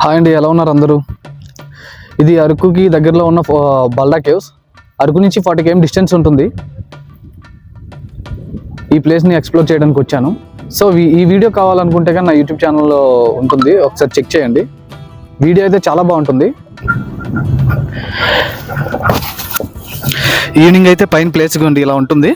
Hi అండి, ఎలా ఉన్నారు అందరూ? ఇది అరకుకి దగ్గరలో ఉన్న బల్డా కేవ్స్. అరకు నుంచి 40 km డిస్టెన్స్ ఉంటుంది. ఈ ప్లేస్ని ఎక్స్ప్లోర్ చేయడానికి వచ్చాను. సో ఈ వీడియో కావాలనుకుంటే కానీ నా యూట్యూబ్ ఛానల్లో ఉంటుంది, ఒకసారి చెక్ చేయండి. వీడియో అయితే చాలా బాగుంటుంది. ఈవినింగ్ అయితే పైన ప్లేస్ ఉంది, ఇలా ఉంటుంది.